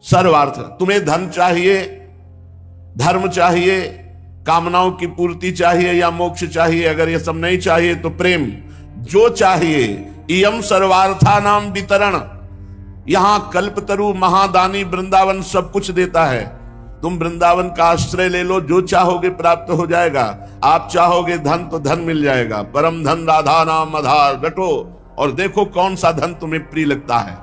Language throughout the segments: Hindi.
सर्वार्थ। तुम्हें धन चाहिए, धर्म चाहिए, कामनाओं की पूर्ति चाहिए या मोक्ष चाहिए, अगर ये सब नहीं चाहिए तो प्रेम। जो चाहिए, इयम सर्वार्था नाम वितरण। यहां कल्पतरु महादानी वृंदावन सब कुछ देता है। तुम वृंदावन का आश्रय ले लो, जो चाहोगे प्राप्त हो जाएगा। आप चाहोगे धन तो धन मिल जाएगा। परम धन राधा नाम आधार, डटो और देखो कौन सा धन तुम्हें प्रिय लगता है।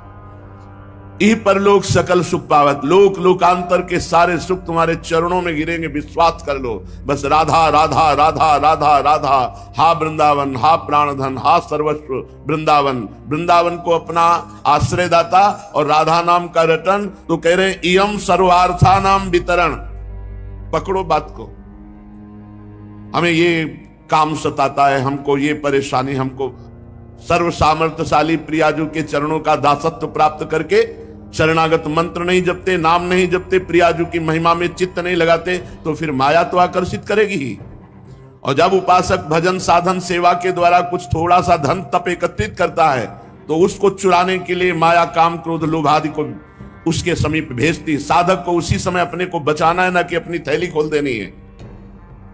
इह परलोक सकल सुख पावत। लोक लोकांतर के सारे सुख तुम्हारे चरणों में गिरेंगे, विश्वास कर लो। बस राधा राधा राधा राधा राधा, हा वृंदावन, हा प्राणधन, हा सर्वस्व वृंदावन। वृंदावन को अपना आश्रयदाता और राधा नाम का रटन। तो कह रहे हैं इयम सर्वार्था नाम वितरण। पकड़ो बात को। हमें ये काम सताता है, हमको ये परेशानी, हमको सर्व सामर्थ्यशाली प्रियाजू के चरणों का दासत्व प्राप्त करके शरणागत मंत्र नहीं जपते, नाम नहीं जपते, प्रियाजू की महिमा में चित्त नहीं लगाते, तो फिर माया तो आकर्षित करेगी ही। और जब उपासक भजन साधन सेवा के द्वारा कुछ थोड़ा सा धन तप एकत्रित करता है, तो उसको चुराने के लिए माया काम क्रोध लोभ आदि को उसके समीप भेजती। साधक को उसी समय अपने को बचाना है, ना कि अपनी थैली खोल देनी है।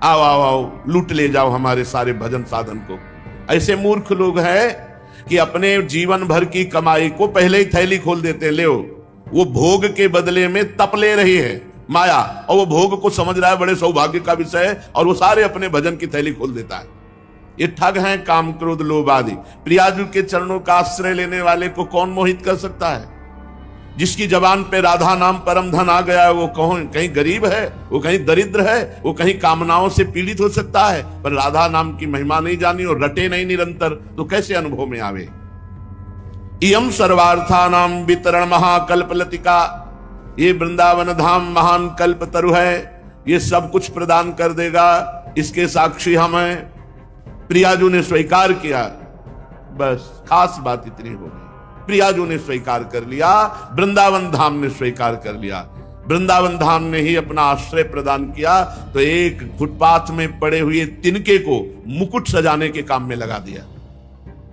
आओ आओ आओ, लूट ले जाओ हमारे सारे भजन साधन को। ऐसे मूर्ख लोग हैं कि अपने जीवन भर की कमाई को पहले ही थैली खोल देते। ले वो भोग के बदले में तप ले रही है माया, और वो भोग को समझ रहा है बड़े सौभाग्य का विषय है, और वो सारे अपने भजन की थैली खोल देता है। ये ठग हैं काम क्रोध लोभ आदि। प्रियाजू के चरणों का आश्रय लेने वाले को कौन मोहित कर सकता है? जिसकी जबान पे राधा नाम परम धन आ गया है, वो कहीं गरीब है, वो कहीं दरिद्र है, वो कहीं कामनाओं से पीड़ित हो सकता है, पर राधा नाम की महिमा नहीं जानी और रटे नहीं निरंतर, तो कैसे अनुभव में आवे? इयम सर्वार्था नाम वितरण महाकल्प लतिका। ये वृंदावन धाम महान कल्प तरु है, ये सब कुछ प्रदान कर देगा। इसके साक्षी हम हैं। प्रियाजू ने स्वीकार किया, बस खास बात इतनी हो गई। प्रियाजू ने स्वीकार कर लिया, वृंदावन धाम ने स्वीकार कर लिया। वृंदावन धाम ने ही अपना आश्रय प्रदान किया, तो एक फुटपाथ में पड़े हुए तिनके को मुकुट सजाने के काम में लगा दिया।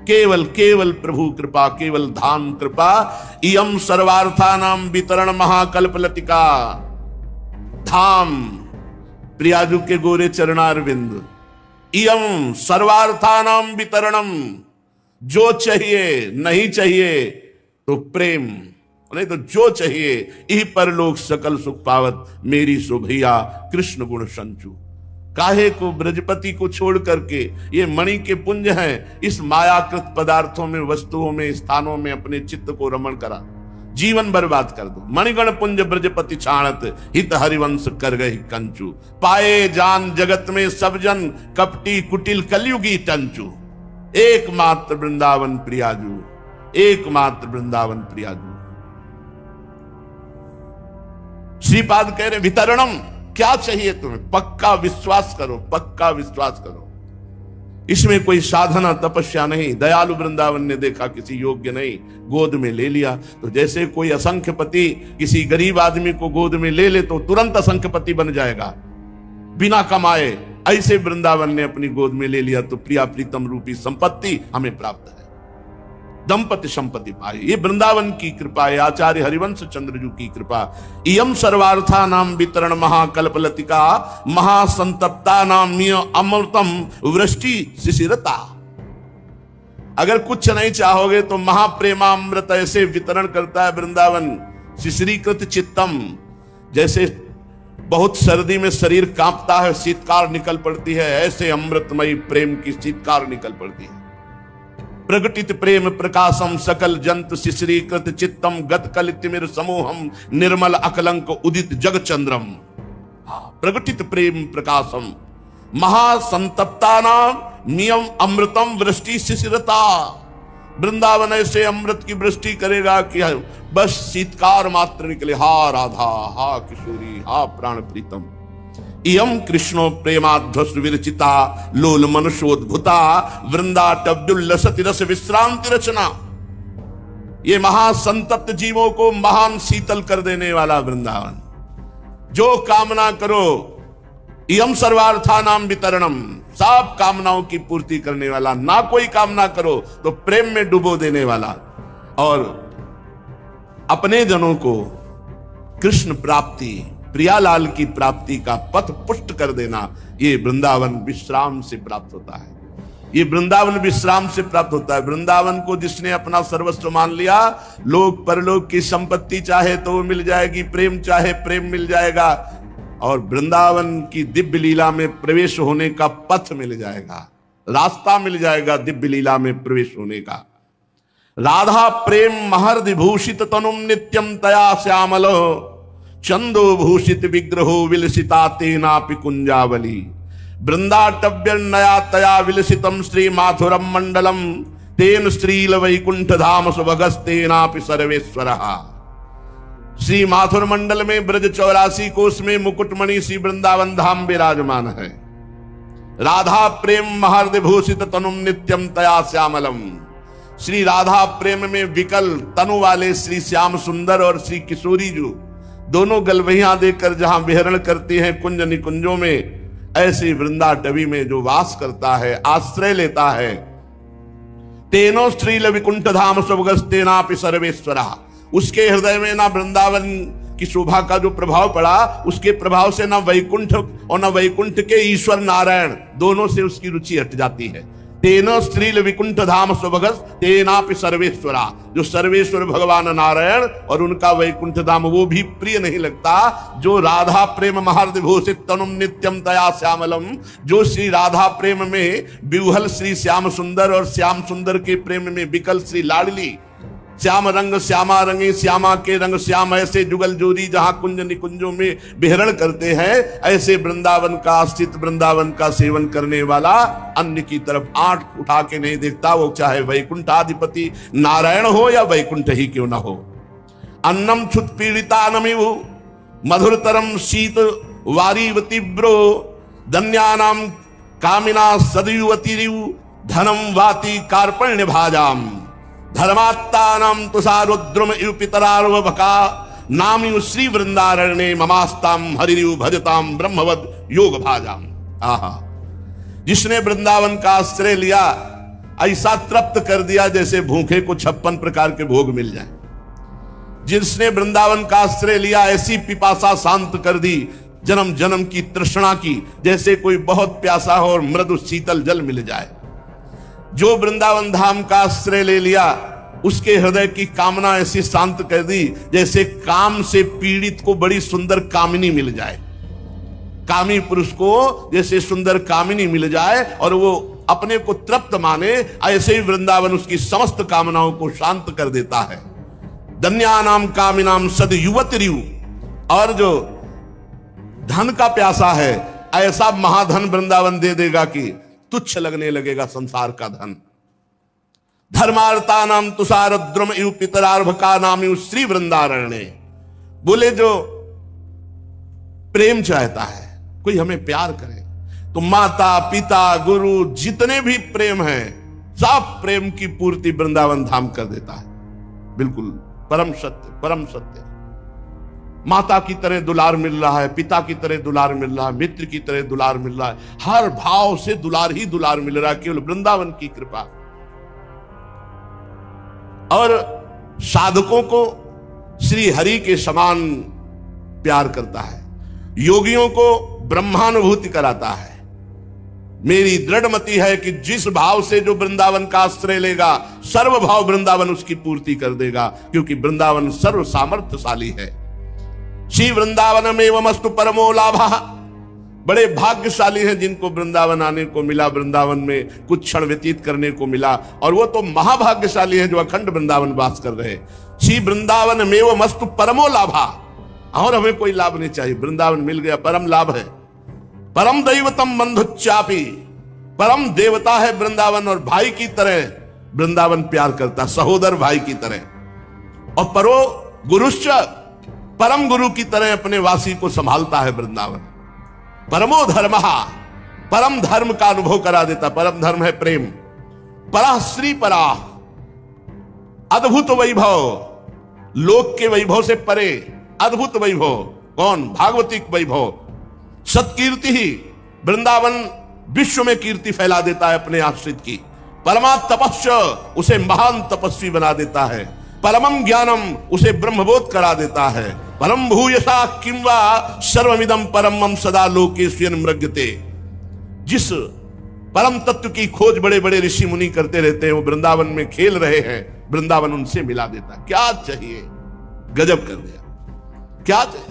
केवल केवल प्रभु कृपा, केवल धाम कृपा। इयम सर्वार्था नाम वितरण महाकल्प लतिका। धाम प्रियाजू के गोरे चरणारविंद। इयम सर्वार्था नाम वितरणम। जो चाहिए, नहीं चाहिए तो प्रेम, नहीं तो जो चाहिए। इह परलोक सकल सुख पावत, मेरी शोभैया कृष्ण गुण संचु। काहे को ब्रजपति को छोड़ करके, ये मणि के पुंज हैं, इस मायाकृत पदार्थों में, वस्तुओं में, स्थानों में अपने चित्त को रमण करा, जीवन बर्बाद कर दो। मणिगण पुंज ब्रजपति छाणत, हित हरिवंश कर गई कंचू। पाए जान जगत में सब जन, कपटी कुटिल कलयुगी टंचू। एकमात्र वृंदावन प्रियाजू, एकमात्र वृंदावन प्रियाजू। श्रीपाद कह रहे वितरणम, क्या चाहिए तुम्हें? पक्का विश्वास करो, पक्का विश्वास करो। इसमें कोई साधना तपस्या नहीं। दयालु वृंदावन ने देखा किसी योग्य नहीं, गोद में ले लिया। तो जैसे कोई असंख्यपति किसी गरीब आदमी को गोद में ले ले तो तुरंत असंख्यपति बन जाएगा बिना कमाए, ऐसे वृंदावन ने अपनी गोद में ले लिया, तो प्रिया प्रीतम रूपी संपत्ति हमें प्राप्त है। दंपति संपत्ति पाए, ये वृंदावन की कृपा है, आचार्य हरिवंश चंद्रजू की कृपा। इयम सर्वार्था नाम वितरण महाकल्पलतिका, महासंतप्ता नाम अमृतम वृष्टि शिशिरता। अगर कुछ नहीं चाहोगे तो महाप्रेमामृत ऐसे वितरण करता है वृंदावन। शिशिरीकृत चित्तम, जैसे बहुत सर्दी में शरीर कांपता है, शीतकार निकल पड़ती है, ऐसे अमृतमयी प्रेम की शीतकार निकल पड़ती है। प्रगटित प्रेम प्रकाशम सकल जंतु शिशिरीकृत चित्तम गत कलितिमिर समूहम निर्मल अकलंक उदित जग चंद्रम। प्रगटित प्रेम प्रकाशम महासंतप्ता नाम नियम अमृतम वृष्टि शिशिरता। वृंदावन ऐसे अमृत की वृष्टि करेगा कि बस शीतकार मात्र निकले। हा राधा, हा किशोरी, हा प्राण प्रीतम। इयम कृष्णो प्रेमाध्वस विरचिता लोल मनुष्योद्भुता वृंदाटव्युल्लसति रस विश्रांति रचना। ये महासंतप्त जीवों को महान शीतल कर देने वाला वृंदावन। जो कामना करो, इयम सर्वार्था नाम वितरणम, सब कामनाओं की पूर्ति करने वाला। ना कोई कामना करो तो प्रेम में डुबो देने वाला, और अपने जनों को कृष्ण प्राप्ति, प्रियालाल की प्राप्ति का पथ पुष्ट कर देना, ये वृंदावन विश्राम से प्राप्त होता है। ये वृंदावन विश्राम से प्राप्त होता है। वृंदावन को जिसने अपना सर्वस्व मान लिया, लोक परलोक की संपत्ति चाहे तो वो मिल जाएगी, प्रेम चाहे प्रेम मिल जाएगा, और वृंदावन की दिव्य लीला में प्रवेश होने का पथ मिल जाएगा, रास्ता मिल जाएगा दिव्य लीला में प्रवेश होने का। राधा प्रेम महर्दि भूषित तनुम नित्यम तया श्यामलो चंदो भूषित विग्रहो विलसिता तेनापि कुंजावली वृंदाटव्य नया तया विलसितम श्री माथुरम मंडलम तेन श्रील वैकुंठ धाम सुभगस्तेनापि सर्वेश्वरः। श्री माथुर मंडल में ब्रज 84 कोष में मुकुटमणि श्री वृंदावन धाम विराजमान है। राधा प्रेम महर्दि भूषित तनुम नित्यम तया श्यामलम। श्री राधा प्रेम में विकल तनु वाले श्री श्याम सुंदर और श्री किशोरी जो दोनों गलवहियां देकर जहां विहरण करती हैं कुंज निकुंजों में, ऐसी वृंदाटवी में जो वास करता है, आश्रय लेता है, तेनो श्रील विकुंठ धाम सुभगस्तेनापि सर्वेश्वरः। उसके हृदय में ना वृंदावन की शोभा का जो प्रभाव पड़ा, उसके प्रभाव से ना वैकुंठ और ना वैकुंठ के ईश्वर नारायण दोनों से उसकी रुचि हट जाती है। तेनो श्रील विकुंठ धाम सुभगस तेनापि सर्वेश्वरा। जो सर्वेश्वर भगवान नारायण और उनका वैकुंठ धाम वो भी प्रिय नहीं लगता। जो राधा प्रेम महर्दि भूषित तनुम नित्यम तया श्यामलम, जो श्री राधा प्रेम में विह्वल श्री श्याम सुंदर और श्याम सुंदर के प्रेम में विकल श्री लाडली, श्याम रंग श्यामा रंगी श्यामा के रंग श्याम, ऐसे जुगल जोरी जहां कुंज निकुंजों में विहरण करते हैं, ऐसे वृंदावन का स्थित वृंदावन का सेवन करने वाला अन्य की तरफ आंख उठा के नहीं देखता, वो चाहे वैकुंठाधिपति नारायण हो या वैकुंठ ही क्यों ना हो। अन्नम क्षुत पीड़िता नमिवु मधुरतरम शीत वारीवती ब्रो धन्यानाम कामिना सदयुवतिरिव धनम वाति कार्पण्य भाजाम धर्मात्तानाम तुषारुद्रुम इव पितरार्वभका नामि श्री वृंदारण्ये ममास्ताम हरिरिव भजताम ब्रह्मवद योग भाजाम। आहा, जिसने वृंदावन का आश्रय लिया ऐसा तृप्त कर दिया जैसे भूखे को 56 प्रकार के भोग मिल जाए। जिसने वृंदावन का आश्रय लिया ऐसी पिपासा शांत कर दी जन्म जन्म की तृष्णा की, जैसे कोई बहुत प्यासा हो और मृदु शीतल जल मिल जाए। जो वृंदावन धाम का आश्रय ले लिया उसके हृदय की कामना ऐसी शांत कर दी जैसे काम से पीड़ित को बड़ी सुंदर कामिनी मिल जाए। कामी पुरुष को जैसे सुंदर कामिनी मिल जाए और वो अपने को तृप्त माने, ऐसे ही वृंदावन उसकी समस्त कामनाओं को शांत कर देता है। धन्यानाम कामिनाम सद युवतिरिव। और जो धन का प्यासा है ऐसा महाधन वृंदावन दे देगा कि तुच्छ लगने लगेगा संसार का धन। धर्मार्ता नाम तुषारुद्रुम इव पितरार्भका नाम इव श्री वृंदारण्य। बोले जो प्रेम चाहता है, कोई हमें प्यार करे, तो माता पिता गुरु जितने भी प्रेम है सब प्रेम की पूर्ति वृंदावन धाम कर देता है। बिल्कुल परम सत्य, परम सत्य। माता की तरह दुलार मिल रहा है, पिता की तरह दुलार मिल रहा है, मित्र की तरह दुलार मिल रहा है, हर भाव से दुलार ही दुलार मिल रहा है, केवल वृंदावन की कृपा। और साधकों को श्री हरि के समान प्यार करता है, योगियों को ब्रह्मानुभूति कराता है। मेरी दृढ़ मति है कि जिस भाव से जो वृंदावन का आश्रय लेगा सर्व भाव वृंदावन उसकी पूर्ति कर देगा, क्योंकि वृंदावन सर्व सामर्थ्यशाली है। श्री वृंदावन में वस्तु परमो लाभा। बड़े भाग्यशाली हैं जिनको वृंदावन आने को मिला, वृंदावन में कुछ क्षण व्यतीत करने को मिला, और वो तो महाभाग्यशाली हैं जो अखंड वृंदावन वास कर रहे। श्री वृंदावन में वस्तु परमो लाभा। और हमें कोई लाभ नहीं चाहिए, वृंदावन मिल गया, परम लाभ है। परम दैवतम बंधुच्चापी। परम देवता है वृंदावन और भाई की तरह वृंदावन प्यार करता, सहोदर भाई की तरह। और परो गुरुश्च, परम गुरु की तरह अपने वासी को संभालता है वृंदावन। परमो धर्म, परम धर्म का अनुभव करा देता। परम धर्म है प्रेम। परा श्री परा, अद्भुत वैभव, लोक के वैभव से परे अद्भुत वैभव। कौन? भागवतिक वैभव। सत्कीर्ति ही, वृंदावन विश्व में कीर्ति फैला देता है अपने आश्रित की। परमा तपस्या, उसे महान तपस्वी बना देता है। परमम ज्ञानम, उसे ब्रह्मबोध करा देता है। परम भूयसा किंवा सर्वमिदं परमं सदा लोकेस्मिन् मृग्यते। जिस परम तत्व की खोज बड़े बड़े ऋषि मुनि करते रहते हैं, वो वृंदावन में खेल रहे हैं, वृंदावन उनसे मिला देता। क्या चाहिए, गजब कर दिया। क्या चाहिए?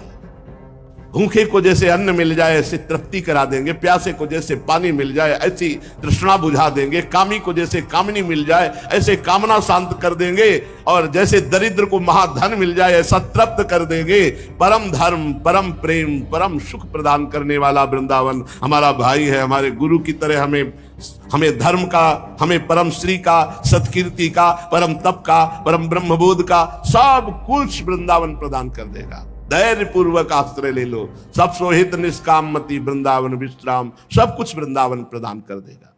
भूखे को जैसे अन्न मिल जाए ऐसे तृप्ति करा देंगे, प्यासे को जैसे पानी मिल जाए ऐसी तृष्णा बुझा देंगे, कामी को जैसे कामनी मिल जाए ऐसे कामना शांत कर देंगे, और जैसे दरिद्र को महाधन मिल जाए ऐसा तृप्त कर देंगे। परम धर्म, परम प्रेम, परम सुख प्रदान करने वाला वृंदावन हमारा भाई है। हमारे गुरु की तरह हमें धर्म का, हमें परम श्री का, सत्कीर्ति का, परम तप का, परम ब्रह्मबोध का सब कुछ वृंदावन प्रदान कर देगा। धैर्य पूर्वक आश्रय ले लो, सब सोहित निष्काम मति वृंदावन विश्राम, सब कुछ वृंदावन प्रदान कर देगा।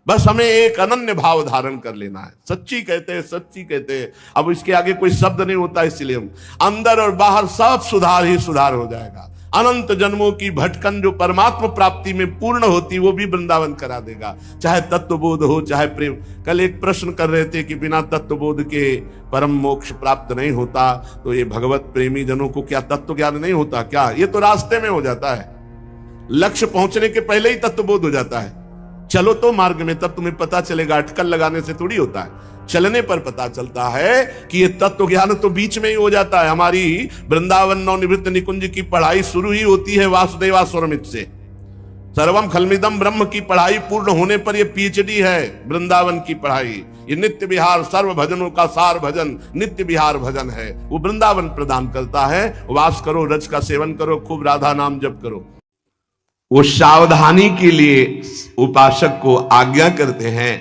बस हमें एक अनन्य भाव धारण कर लेना है। सच्ची कहते हैं, सच्ची कहते हैं। अब इसके आगे कोई शब्द नहीं होता, इसलिए हम अंदर और बाहर सब सुधार ही सुधार हो जाएगा। अनंत जन्मों की भटकन जो परमात्मा प्राप्ति में पूर्ण होती, वो भी वृंदावन करा देगा। चाहे तत्वबोध हो, चाहे प्रेम। कल एक प्रश्न कर रहे थे कि बिना तत्वबोध के परम मोक्ष प्राप्त नहीं होता, तो ये भगवत प्रेमी जनों को क्या तत्व ज्ञान नहीं होता क्या? ये तो रास्ते में हो जाता है, लक्ष्य पहुंचने के पहले ही तत्वबोध हो जाता है। चलो तो मार्ग में, तब तुम्हें पता चलेगा। अटकल लगाने से थोड़ी होता है, चलने पर पता चलता है कि ये तत्व ज्ञान तो बीच में ही हो जाता है। हमारी वृंदावन नवनिवृत्त निकुंज की पढ़ाई शुरू ही होती है वासुदेवास्वरमित से। सर्वम खलमिदम ब्रह्म की पढ़ाई पूर्ण होने पर ये पीएचडी है वृंदावन की पढ़ाई। ये नित्य विहार, सर्व भजनों का सार भजन नित्य विहार भजन है, वो वृंदावन प्रदान करता है। वास करो, रज का सेवन करो, खूब राधा नाम जप करो। वो सावधानी के लिए उपासक को आज्ञा करते हैं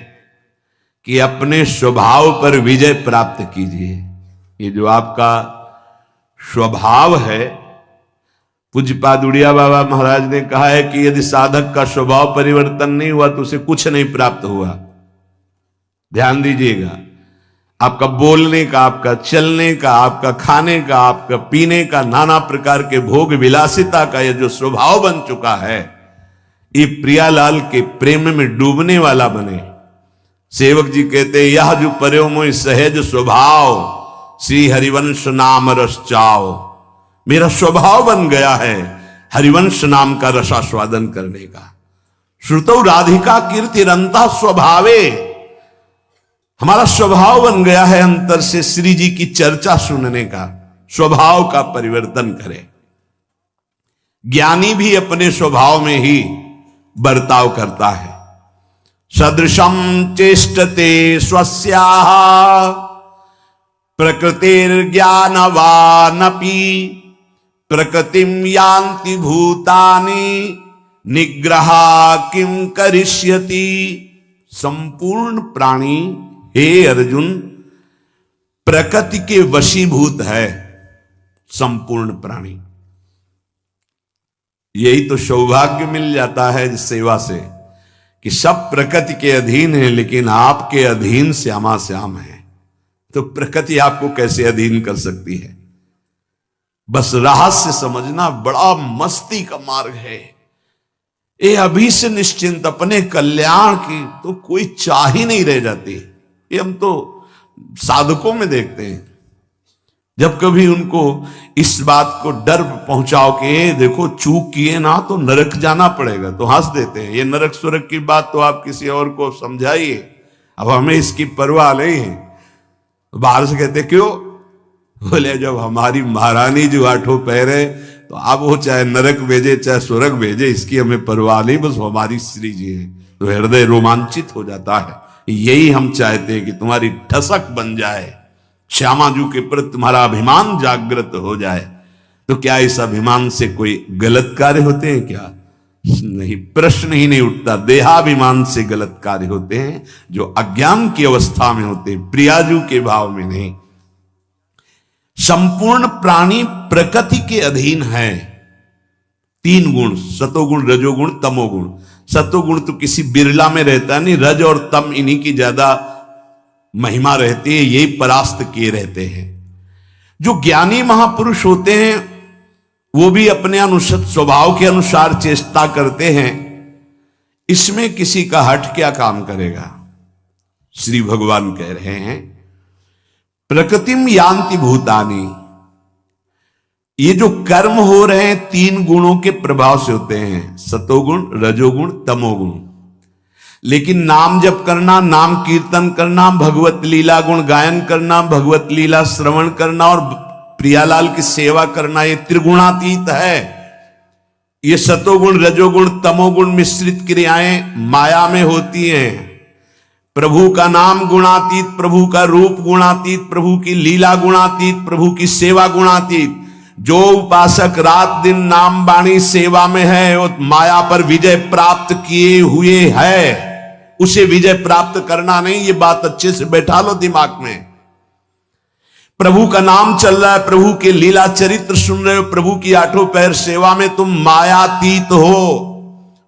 कि अपने स्वभाव पर विजय प्राप्त कीजिए। ये जो आपका स्वभाव है, पूज्यपाद उड़िया बाबा महाराज ने कहा है कि यदि साधक का स्वभाव परिवर्तन नहीं हुआ तो उसे कुछ नहीं प्राप्त हुआ। ध्यान दीजिएगा, आपका बोलने का, आपका चलने का, आपका खाने का, आपका पीने का, नाना प्रकार के भोग विलासिता का ये जो स्वभाव बन चुका है, ये प्रियालाल के प्रेम में डूबने वाला बने। सेवक जी कहते हैं, यह जो पर्यो मोय सहज स्वभाव, श्री हरिवंश नाम रस चाओ। मेरा स्वभाव बन गया है हरिवंश नाम का रसास्वादन करने का। श्रुतौ राधिका कीर्तिरंता स्वभावे, हमारा स्वभाव बन गया है अंतर से श्री जी की चर्चा सुनने का। स्वभाव का परिवर्तन करें। ज्ञानी भी अपने स्वभाव में ही बर्ताव करता है। सदृशम चेष्टते स्वस्याः प्रकृतिर्ज्ञानवानपि प्रकृतिम यान्ति भूतानि निग्रहा किम करिष्यति। संपूर्ण प्राणी, हे अर्जुन, प्रकृति के वशीभूत है। संपूर्ण प्राणी, यही तो सौभाग्य मिल जाता है इस सेवा से कि सब प्रकृति के अधीन है, लेकिन आपके अधीन श्यामा श्याम है। तो प्रकृति आपको कैसे अधीन कर सकती है? बस रहस्य समझना बड़ा मस्ती का मार्ग है। ये अभी से निश्चिंत अपने कल्याण की तो कोई चाह ही नहीं रह जाती। ये हम तो साधकों में देखते हैं, जब कभी उनको इस बात को डर पहुंचाओ कि देखो चूक किए ना तो नरक जाना पड़ेगा, तो हंस देते हैं। ये नरक सुरक की बात तो आप किसी और को समझाइए, अब हमें इसकी परवाह नहीं है। बाहर से कहते क्यों? बोले जब हमारी महारानी जो आठों पैर है, तो अब वो चाहे नरक भेजे चाहे स्वर्ग भेजे, इसकी हमें परवाह नहीं, बस हमारी श्री जी है। तो हृदय रोमांचित हो जाता है। यही हम चाहते हैं कि तुम्हारी ठसक बन जाए, श्यामा जी के प्रति तुम्हारा अभिमान जागृत हो जाए। तो क्या इस अभिमान से कोई गलत कार्य होते हैं क्या? नहीं, प्रश्न ही नहीं उठता। देहाभिमान से गलत कार्य होते हैं जो अज्ञान की अवस्था में होते हैं, प्रियाजू के भाव में नहीं। संपूर्ण प्राणी प्रकृति के अधीन है। तीन गुण, सतोगुण, रजोगुण, तमोगुण। सतोगुण तो किसी बिरला में रहता नहीं, रज और तम इन्हीं की ज्यादा महिमा रहती है, यही परास्त किए रहते हैं। जो ज्ञानी महापुरुष होते हैं वो भी अपने अनुसार स्वभाव के अनुसार चेष्टा करते हैं। इसमें किसी का हट क्या काम करेगा? श्री भगवान कह रहे हैं प्रकृतिम यान्ति भूतानि, ये जो कर्म हो रहे हैं तीन गुणों के प्रभाव से होते हैं, सतोगुण, रजोगुण, तमोगुण। लेकिन नाम जप करना, नाम कीर्तन करना, भगवत लीला गुण गायन करना, भगवत लीला श्रवण करना और प्रियालाल की सेवा करना, ये त्रिगुणातीत है। ये सतोगुण, रजोगुण, तमोगुण मिश्रित क्रियाएं माया में होती हैं। प्रभु का नाम गुणातीत, प्रभु का रूप गुणातीत, प्रभु की लीला गुणातीत, प्रभु की सेवा गुणातीत। जो उपासक रात दिन नाम वाणी सेवा में है वो माया पर विजय प्राप्त किए हुए है। उसे विजय प्राप्त करना नहीं, ये बात अच्छे से बैठा लो दिमाग में। प्रभु का नाम चल रहा है, प्रभु के लीला चरित्र सुन रहे हो, प्रभु की आठों पैर सेवा में तुम मायातीत हो।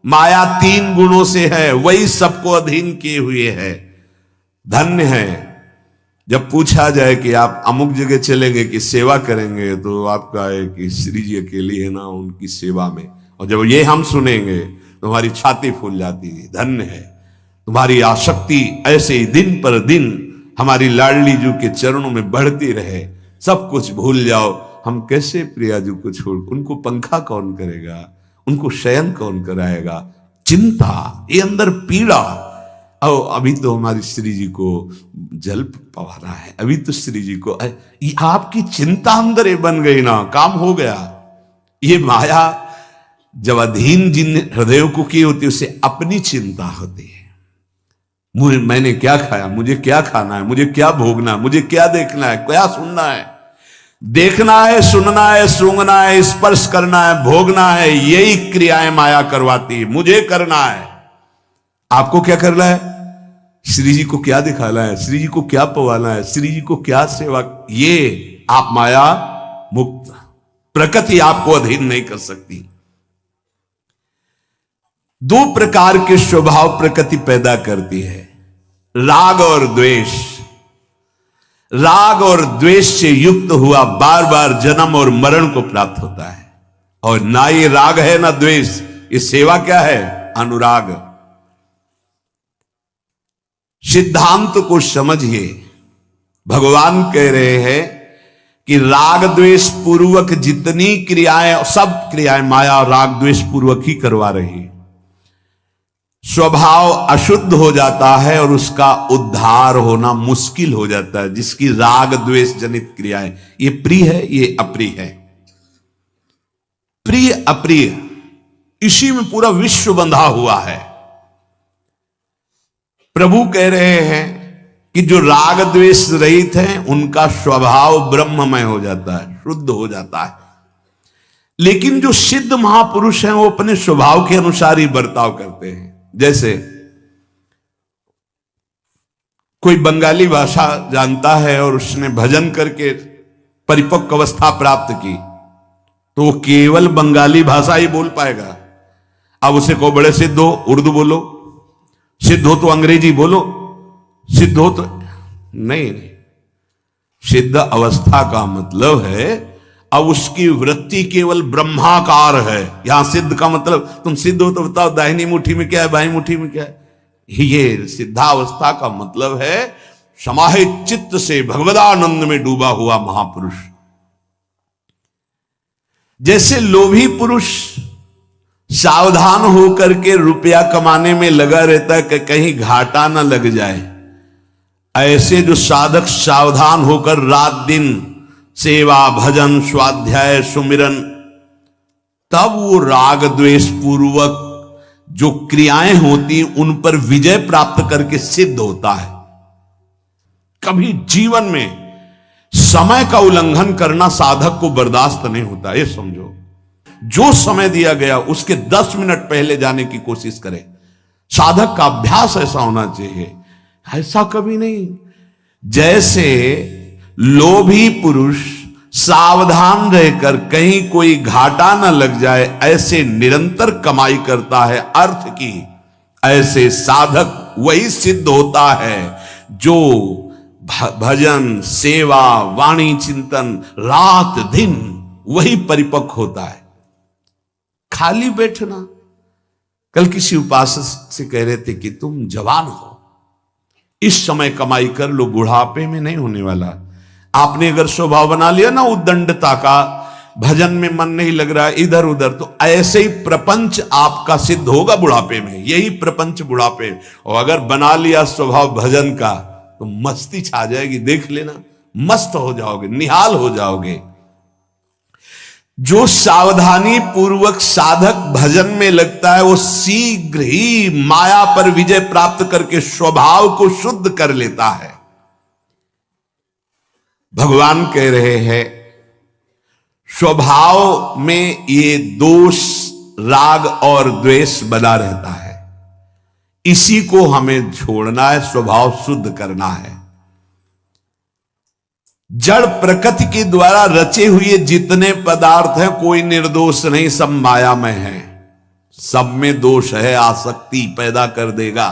माया तीन गुणों से है, वही सबको अधीन किए हुए है। धन्य है। जब पूछा जाए कि आप अमुक जगह चलेंगे कि सेवा करेंगे, तो आपका है कि श्री जी अकेली है ना उनकी सेवा में। और जब ये हम सुनेंगे तो हमारी छाती फूल जाती है। धन्य है तुम्हारी आसक्ति, ऐसे ही दिन पर दिन हमारी लाडली जू के चरणों में बढ़ती रहे। सब कुछ भूल जाओ। हम कैसे प्रिया जू को छोड़, उनको पंखा कौन करेगा, उनको शयन कौन कराएगा। चिंता, ये अंदर पीड़ा। अभी तो हमारी श्री जी को जल पवाना है, अभी तो श्री जी को, आपकी चिंता अंदर बन गई ना, काम हो गया। ये माया जब अधीन जिन हृदयों को की होती है उसे अपनी चिंता होती है। मैंने क्या खाया, मुझे क्या खाना है, मुझे क्या भोगना है, मुझे क्या देखना है, क्या सुनना है। देखना है, सुनना है, सूंघना है, स्पर्श करना है, भोगना है, यही क्रियाएं माया करवाती है। मुझे करना है। आपको क्या करना है? श्री जी को क्या दिखाना है, श्री जी को क्या पवाना है, श्री जी को क्या सेवा। ये आप माया मुक्त, प्रकृति आपको अधीन नहीं कर सकती। दो प्रकार के स्वभाव प्रकृति पैदा करती है, राग और द्वेष। राग और द्वेष से युक्त हुआ बार बार जन्म और मरण को प्राप्त होता है। और ना ये राग है ना द्वेष, ये सेवा क्या है? अनुराग। सिद्धांत को समझिए। भगवान कह रहे हैं कि राग द्वेष पूर्वक जितनी क्रियाएं, सब क्रियाएं माया राग द्वेष पूर्वक ही करवा रही है। स्वभाव अशुद्ध हो जाता है और उसका उद्धार होना मुश्किल हो जाता है। जिसकी राग द्वेष जनित क्रियाएं, ये प्रिय है, ये अप्रिय है। प्रिय अप्रिय, इसी में पूरा विश्व बंधा हुआ है। प्रभु कह रहे हैं कि जो राग द्वेष रहित हैं उनका स्वभाव ब्रह्ममय हो जाता है, शुद्ध हो जाता है। लेकिन जो सिद्ध महापुरुष हैं वो अपने स्वभाव के अनुसार ही बर्ताव करते हैं। जैसे कोई बंगाली भाषा जानता है और उसने भजन करके परिपक्व अवस्था प्राप्त की, तो वो केवल बंगाली भाषा ही बोल पाएगा। अब उसे को बड़े सिद्ध हो उर्दू बोलो, सिद्ध हो तो अंग्रेजी बोलो, सिद्ध हो तो नहीं। सिद्ध अवस्था का मतलब है अब उसकी वृत्ति केवल ब्रह्माकार है। यहां सिद्ध का मतलब तुम सिद्ध हो तो बताओ दाहिनी मुट्ठी में क्या है, बाईं मुट्ठी में क्या है। ये सिद्धावस्था का मतलब है समाहित चित्त से भगवदानंद में डूबा हुआ महापुरुष। जैसे लोभी पुरुष सावधान होकर के रुपया कमाने में लगा रहता है कि कहीं घाटा ना लग जाए, ऐसे जो साधक सावधान होकर रात दिन सेवा भजन स्वाध्याय सुमिरन, तब वो राग द्वेष पूर्वक जो क्रियाएं होती उन पर विजय प्राप्त करके सिद्ध होता है। कभी जीवन में समय का उल्लंघन करना साधक को बर्दाश्त नहीं होता। ये समझो, जो समय दिया गया उसके 10 मिनट पहले जाने की कोशिश करे। साधक का अभ्यास ऐसा होना चाहिए, ऐसा कभी नहीं। जैसे लोभी पुरुष सावधान रहकर कहीं कोई घाटा न लग जाए ऐसे निरंतर कमाई करता है अर्थ की, ऐसे साधक वही सिद्ध होता है जो भजन सेवा वाणी चिंतन रात दिन वही परिपक्व होता है। खाली बैठना, कल किसी उपासक से कह रहे थे कि तुम जवान हो, इस समय कमाई कर लो, बुढ़ापे में नहीं होने वाला। आपने अगर स्वभाव बना लिया ना उद्दंडता का, भजन में मन नहीं लग रहा इधर उधर, तो ऐसे ही प्रपंच आपका सिद्ध होगा बुढ़ापे में, यही प्रपंच बुढ़ापे। और अगर बना लिया स्वभाव भजन का तो मस्ती छा जाएगी, देख लेना, मस्त हो जाओगे, निहाल हो जाओगे। जो सावधानी पूर्वक साधक भजन में लगता है वो शीघ्र ही माया पर विजय प्राप्त करके स्वभाव को शुद्ध कर लेता है। भगवान कह रहे हैं स्वभाव में ये दोष राग और द्वेष बना रहता है, इसी को हमें छोड़ना है, स्वभाव शुद्ध करना है। जड़ प्रकृति के द्वारा रचे हुए जितने पदार्थ हैं कोई निर्दोष नहीं, सब मायामय है, सब में दोष है, आसक्ति पैदा कर देगा।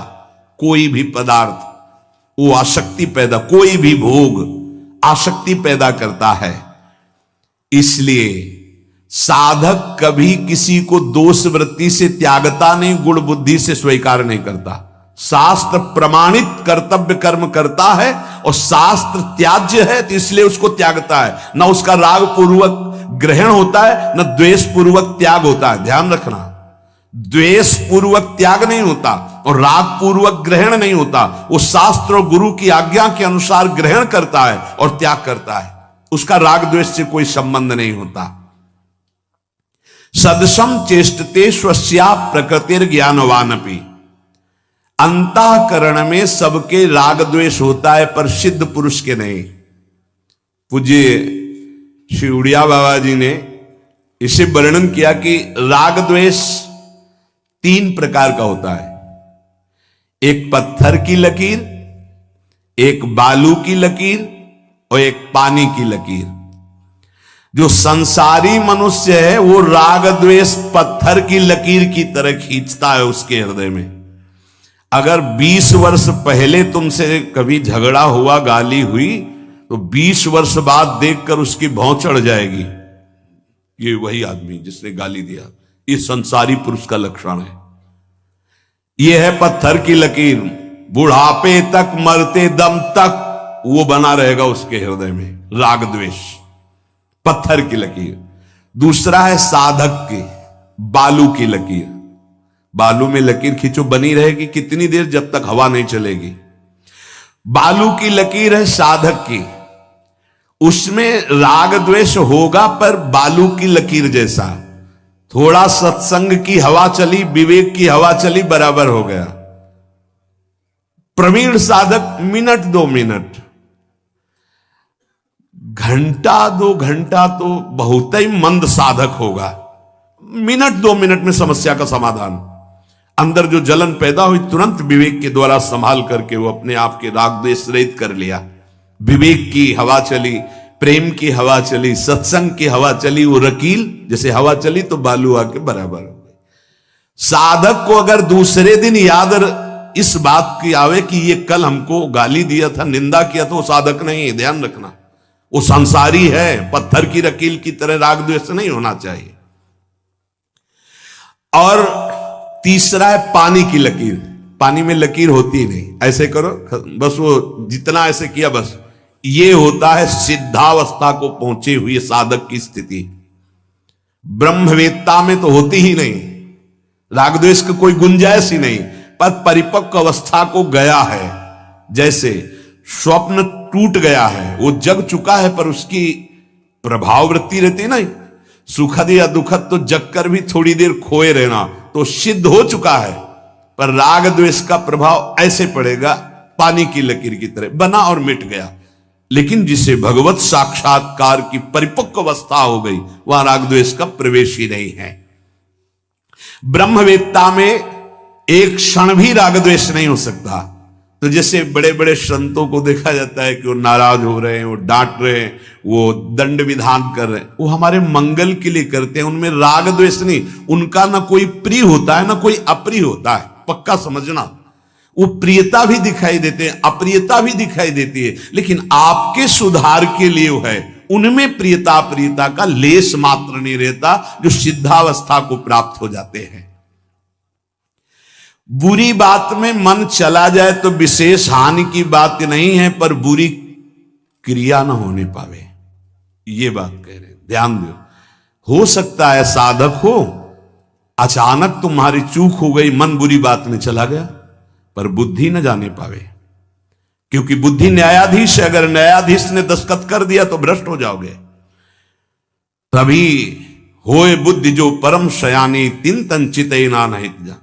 कोई भी पदार्थ वो आसक्ति पैदा, कोई भी भोग आसक्ति पैदा करता है। इसलिए साधक कभी किसी को दोष वृत्ति से त्यागता नहीं, गुण बुद्धि से स्वीकार नहीं करता। शास्त्र प्रमाणित कर्तव्य कर्म करता है और शास्त्र त्याज्य है तो इसलिए उसको त्यागता है। न उसका राग पूर्वक ग्रहण होता है न द्वेष पूर्वक त्याग होता है। ध्यान रखना, द्वेष पूर्वक त्याग नहीं होता और राग पूर्वक ग्रहण नहीं होता। वो शास्त्र और गुरु की आज्ञा के अनुसार ग्रहण करता है और त्याग करता है, उसका राग द्वेष से कोई संबंध नहीं होता। सदसम चेष्टते स्वस्या प्रकृतिर ज्ञानवानपि। अंतःकरण में सबके राग द्वेष होता है पर सिद्ध पुरुष के नहीं। पूज्य श्री उड़िया बाबा जी ने इसे वर्णन किया कि राग द्वेष 3 प्रकार का होता है। एक पत्थर की लकीर, एक बालू की लकीर और एक पानी की लकीर। जो संसारी मनुष्य है वो राग द्वेष पत्थर की लकीर की तरह खींचता है उसके हृदय में। अगर 20 वर्ष पहले तुमसे कभी झगड़ा हुआ, गाली हुई, तो 20 वर्ष बाद देखकर उसकी भौं चढ़ जाएगी, ये वही आदमी जिसने गाली दिया। ये संसारी पुरुष का लक्षण है। ये है पत्थर की लकीर, बुढ़ापे तक, मरते दम तक वो बना रहेगा उसके हृदय में, राग द्वेष, पत्थर की लकीर। दूसरा है साधक की, बालू की लकीर। बालू में लकीर खींचो, बनी रहेगी कितनी देर, जब तक हवा नहीं चलेगी। बालू की लकीर है साधक की, उसमें राग द्वेष होगा पर बालू की लकीर जैसा। थोड़ा सत्संग की हवा चली, विवेक की हवा चली, बराबर हो गया। प्रवीण साधक मिनट 2 मिनट, घंटा 2 घंटा तो बहुत ही मंद साधक होगा। मिनट 2 मिनट में समस्या का समाधान। अंदर जो जलन पैदा हुई तुरंत विवेक के द्वारा संभाल करके वो अपने आप के राग द्वेष रहित कर लिया। विवेक की हवा चली, प्रेम की हवा चली, सत्संग की हवा चली, वो रकील जैसे हवा चली तो बालू आके बराबर हो गई। साधक को अगर दूसरे दिन याद इस बात की आवे कि ये कल हमको गाली दिया था, निंदा किया था, वो साधक नहीं है, ध्यान रखना। वो संसारी है, पत्थर की लकीर की तरह राग द्वेष नहीं होना चाहिए। और तीसरा है पानी की लकीर। पानी में लकीर होती ही नहीं, ऐसे करो बस, वो जितना ऐसे किया बस, ये होता है सिद्धावस्था को पहुंचे हुए साधक की स्थिति। ब्रह्मवेत्ता में तो होती ही नहीं, राग द्वेष की कोई गुंजाइश ही नहीं, पर परिपक्व अवस्था को गया है। जैसे स्वप्न टूट गया है, वो जग चुका है पर उसकी प्रभाव वृत्ति रहती नहीं, सुखद या दुखद तो जग कर भी थोड़ी देर खोए रहना, तो सिद्ध हो चुका है, पर राग द्वेष का प्रभाव ऐसे पड़ेगा पानी की लकीर की तरह, बना और मिट गया। लेकिन जिसे भगवत साक्षात्कार की परिपक्व अवस्था हो गई, वहां राग द्वेष का प्रवेश ही नहीं है। ब्रह्मवेत्ता में एक क्षण भी राग द्वेष नहीं हो सकता। तो जैसे बड़े बड़े संतों को देखा जाता है कि वो नाराज हो रहे हैं, वो डांट रहे हैं, वो दंड विधान कर रहे हैं, वो हमारे मंगल के लिए करते हैं, उनमें राग द्वेष नहीं। उनका ना कोई प्रिय होता है ना कोई अप्रिय होता है, पक्का समझना। वो प्रियता भी दिखाई देते हैं, अप्रियता भी दिखाई देती है, लेकिन आपके सुधार के लिए वो है, उनमें प्रियता अप्रियता का लेश मात्र नहीं रहता, जो सिद्धावस्था को प्राप्त हो जाते हैं। बुरी बात में मन चला जाए तो विशेष हानि की बात नहीं है, पर बुरी क्रिया ना होने पावे, ये बात कह रहे हैं। ध्यान दो, हो सकता है साधक हो, अचानक तुम्हारी चूक हो गई, मन बुरी बात में चला गया, पर बुद्धि न जाने पावे, क्योंकि बुद्धि न्यायाधीश है। अगर न्यायाधीश ने दस्तखत कर दिया तो भ्रष्ट हो जाओगे। तभी होए बुद्धि जो परम शयानी, तिन तन चिते ना नहीं जान।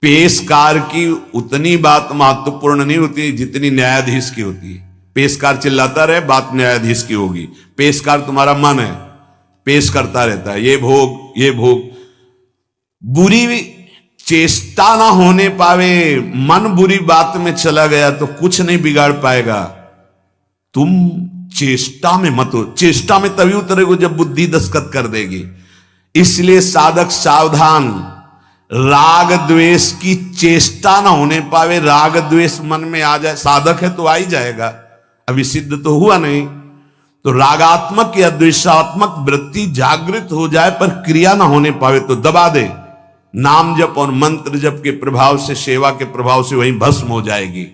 पेशकार की उतनी बात महत्वपूर्ण नहीं होती जितनी न्यायाधीश की होती है। पेशकार चिल्लाता रहे, बात न्यायाधीश की होगी। पेशकार तुम्हारा मन है, पेश करता रहता है, ये भोग ये भोग। बुरी चेष्टा ना होने पावे, मन बुरी बात में चला गया तो कुछ नहीं बिगाड़ पाएगा। तुम चेष्टा में मत हो, चेष्टा में तभी उतरेगो जब बुद्धि दस्तखत कर देगी। इसलिए साधक सावधान, राग द्वेष की चेष्टा ना होने पावे। राग द्वेष मन में आ जाए, साधक है तो आ ही जाएगा, अभी सिद्ध तो हुआ नहीं। तो रागात्मक या द्वेषात्मक वृत्ति जागृत हो जाए पर क्रिया ना होने पावे तो दबा दे। नाम जप और मंत्र जप के प्रभाव से, सेवा के प्रभाव से वहीं भस्म हो जाएगी।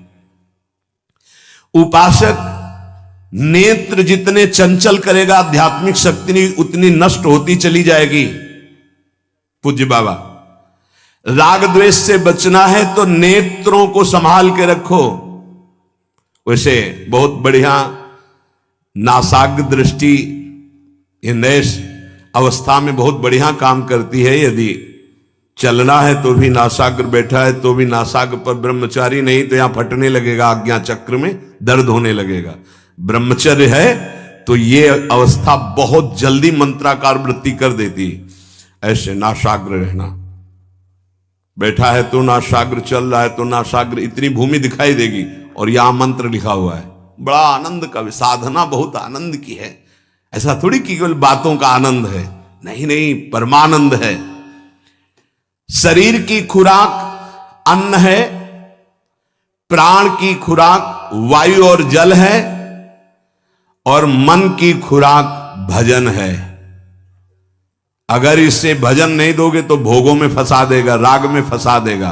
उपासक नेत्र जितने चंचल करेगा, आध्यात्मिक शक्ति उतनी नष्ट होती चली जाएगी। पूज्य बाबा, राग द्वेष से बचना है तो नेत्रों को संभाल के रखो। वैसे बहुत बढ़िया नासाग्र दृष्टि ये नए अवस्था में बहुत बढ़िया काम करती है। यदि चलना है तो भी नासाग्र, बैठा है तो भी नासाग्र, पर ब्रह्मचारी नहीं तो यहां फटने लगेगा, आज्ञा चक्र में दर्द होने लगेगा। ब्रह्मचर्य है तो ये अवस्था बहुत जल्दी मंत्राकार वृत्ति कर देती है। ऐसे नासाग्र रहना, बैठा है तो नासाग्र, चल रहा है तो नासाग्र, इतनी भूमि दिखाई देगी और यहां मंत्र लिखा हुआ है। बड़ा आनंद का, साधना बहुत आनंद की है। ऐसा थोड़ी कि केवल बातों का आनंद है, नहीं नहीं, परमानंद है। शरीर की खुराक अन्न है, प्राण की खुराक वायु और जल है, और मन की खुराक भजन है। अगर इसे भजन नहीं दोगे तो भोगों में फंसा देगा, राग में फंसा देगा।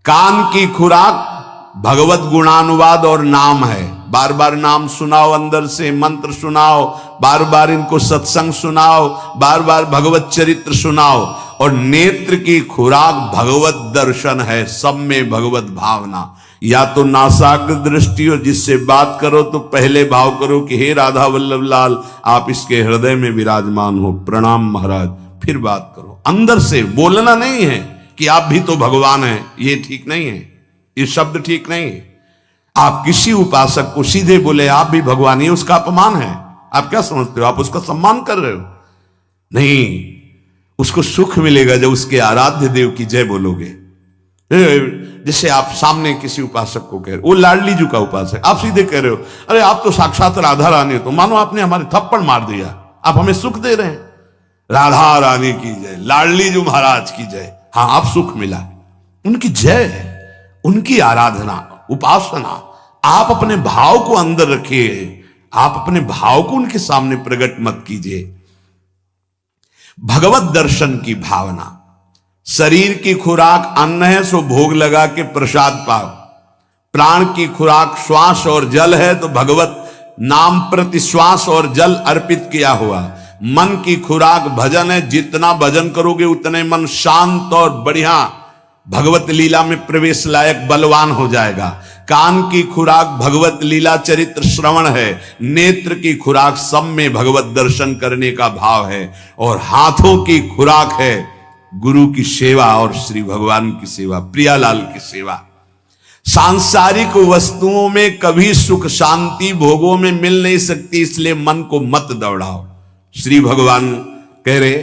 कान की खुराक भगवत गुणानुवाद और नाम है। बार बार नाम सुनाओ, अंदर से मंत्र सुनाओ, बार बार इनको सत्संग सुनाओ, बार बार भगवत चरित्र सुनाओ। और नेत्र की खुराक भगवत दर्शन है, सब में भगवत भावना। या तो नासाग्र दृष्टि हो, जिससे बात करो तो पहले भाव करो कि हे राधा वल्लभ लाल, आप इसके हृदय में विराजमान हो, प्रणाम महाराज, फिर बात करो। अंदर से बोलना नहीं है कि आप भी तो भगवान हैं, ये ठीक नहीं है, ये शब्द ठीक नहीं है। आप किसी उपासक को सीधे बोले आप भी भगवान, ये उसका अपमान है। आप क्या समझते हो, आप उसका सम्मान कर रहे हो? नहीं, उसको सुख मिलेगा जब उसके आराध्य देव की जय बोलोगे। जैसे आप सामने किसी उपासक को कह रहे हो, वो लाडली जी का उपासक, आप सीधे कह रहे हो अरे आप तो साक्षात राधा रानी हो, तो मानो आपने हमारे थप्पड़ मार दिया, आप हमें सुख दे रहे हैं। राधा रानी की जय, लाडली जी महाराज की जय। हाँ, आप सुख मिला, उनकी जय है, उनकी आराधना, उपासना। आप अपने भाव को अंदर रखिए, आप अपने भाव को उनके सामने प्रकट मत कीजिए। भगवत दर्शन की भावना। शरीर की खुराक अन्न है, सो भोग लगा के प्रसाद पाओ। प्राण की खुराक श्वास और जल है, तो भगवत नाम प्रति श्वास और जल अर्पित किया हुआ। मन की खुराक भजन है, जितना भजन करोगे उतने मन शांत और बढ़िया भगवत लीला में प्रवेश लायक बलवान हो जाएगा। कान की खुराक भगवत लीला चरित्र श्रवण है। नेत्र की खुराक सब में भगवत दर्शन करने का भाव है। और हाथों की खुराक है गुरु की सेवा और श्री भगवान की सेवा, प्रियालाल की सेवा। सांसारिक वस्तुओं में कभी सुख शांति भोगों में मिल नहीं सकती, इसलिए मन को मत दौड़ाओ। श्री भगवान कह रहे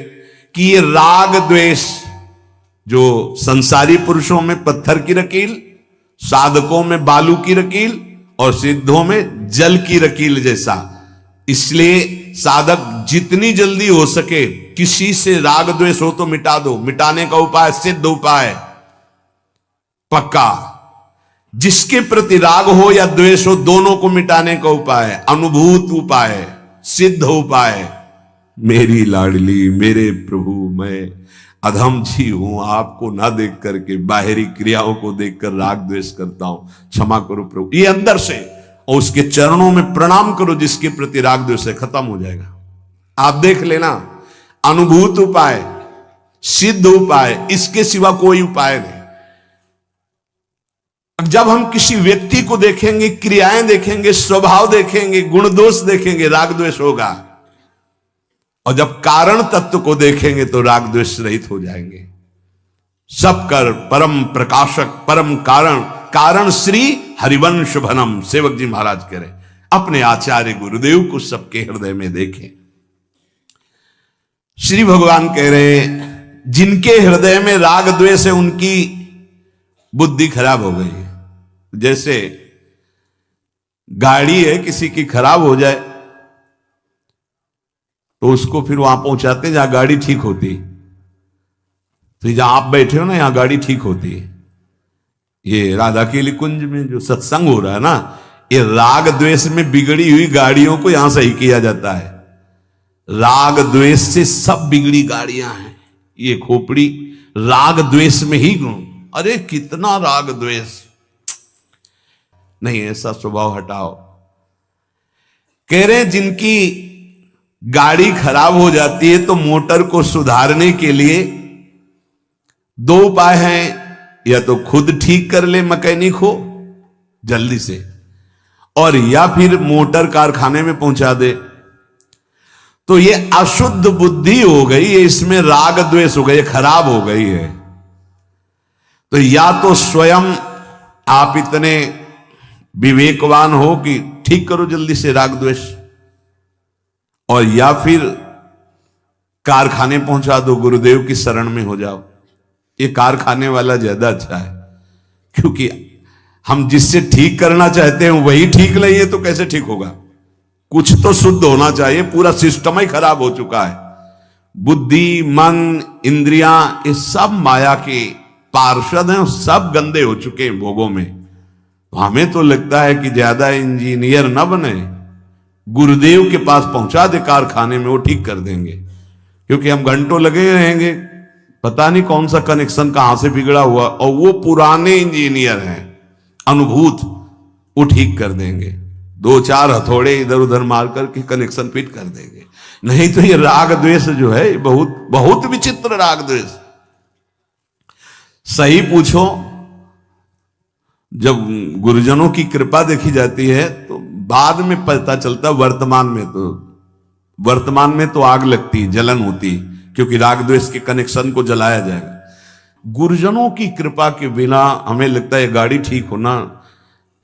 कि ये राग द्वेष जो संसारी पुरुषों में पत्थर की रकील, साधकों में बालू की रकील और सिद्धों में जल की रकील जैसा, इसलिए साधक जितनी जल्दी हो सके किसी से राग द्वेष हो तो मिटा दो। मिटाने का उपाय सिद्ध उपाय पक्का। जिसके प्रति राग हो या द्वेष हो, दोनों को मिटाने का उपाय अनुभूत उपाय, सिद्ध उपाय। मेरी लाडली, मेरे प्रभु, मैं अधम जी हूं, आपको ना देख करके बाहरी क्रियाओं को देखकर राग द्वेष करता हूं, क्षमा करो प्रभु। ये अंदर से, और उसके चरणों में प्रणाम करो जिसके प्रति राग द्वेष है, खत्म हो जाएगा। आप देख लेना, अनुभूत उपाय, सिद्ध उपाय, इसके सिवा कोई उपाय नहीं। जब हम किसी व्यक्ति को देखेंगे, क्रियाएं देखेंगे, स्वभाव देखेंगे, गुण दोष देखेंगे, राग द्वेष होगा। और जब कारण तत्व को देखेंगे तो राग द्वेष रहित हो जाएंगे। सब कर परम प्रकाशक परम कारण, कारण श्री हरिवंश भनम। सेवक जी महाराज कह रहे, अपने आचार्य गुरुदेव को सबके हृदय में देखें। श्री भगवान कह रहे, जिनके हृदय में राग द्वेष है उनकी बुद्धि खराब हो गई है। जैसे गाड़ी है, किसी की खराब हो जाए तो उसको फिर वहां पहुंचाते जहां गाड़ी ठीक होती। तो जहां आप बैठे हो ना, यहां गाड़ी ठीक होती है। ये राधा केली कुंज में जो सत्संग हो रहा है ना, ये राग द्वेष में बिगड़ी हुई गाड़ियों को यहां सही किया जाता है। राग द्वेष से सब बिगड़ी गाड़ियां हैं। ये खोपड़ी राग द्वेष में ही गुण। अरे कितना राग द्वेष नहीं, ऐसा स्वभाव हटाओ। कह रहे जिनकी गाड़ी खराब हो जाती है तो मोटर को सुधारने के लिए दो उपाय हैं। या तो खुद ठीक कर ले मैकेनिक हो जल्दी से, और या फिर मोटर कारखाने में पहुंचा दे। तो ये अशुद्ध बुद्धि हो गई, ये इसमें राग द्वेष हो गई, खराब हो गई है। तो या तो स्वयं आप इतने विवेकवान हो कि ठीक करो जल्दी से राग द्वेष, और या फिर कारखाने पहुंचा दो, गुरुदेव की शरण में हो जाओ। ये कारखाने वाला ज्यादा अच्छा है, क्योंकि हम जिससे ठीक करना चाहते हैं वही ठीक नहीं है तो कैसे ठीक होगा। कुछ तो शुद्ध होना चाहिए, पूरा सिस्टम ही खराब हो चुका है। बुद्धि, मन, इंद्रियां, ये सब माया के पार्षद हैं, सब गंदे हो चुके हैं भोगों में। तो हमें तो लगता है कि ज्यादा इंजीनियर न बने, गुरुदेव के पास पहुंचा दे कारखाने में, वो ठीक कर देंगे। क्योंकि हम घंटों लगे रहेंगे, पता नहीं कौन सा कनेक्शन कहां से बिगड़ा हुआ, और वो पुराने इंजीनियर हैं अनुभूत, वो ठीक कर देंगे। दो चार हथौड़े इधर उधर मार करके कनेक्शन फिट कर देंगे। नहीं तो ये राग द्वेष जो है बहुत बहुत विचित्र राग द्वेष। सही पूछो, जब गुरुजनों की कृपा देखी जाती है तो बाद में पता चलता, वर्तमान में तो आग लगती, जलन होती, क्योंकि राग द्वेष के कनेक्शन को जलाया जाएगा। गुरुजनों की कृपा के बिना हमें लगता है गाड़ी ठीक होना,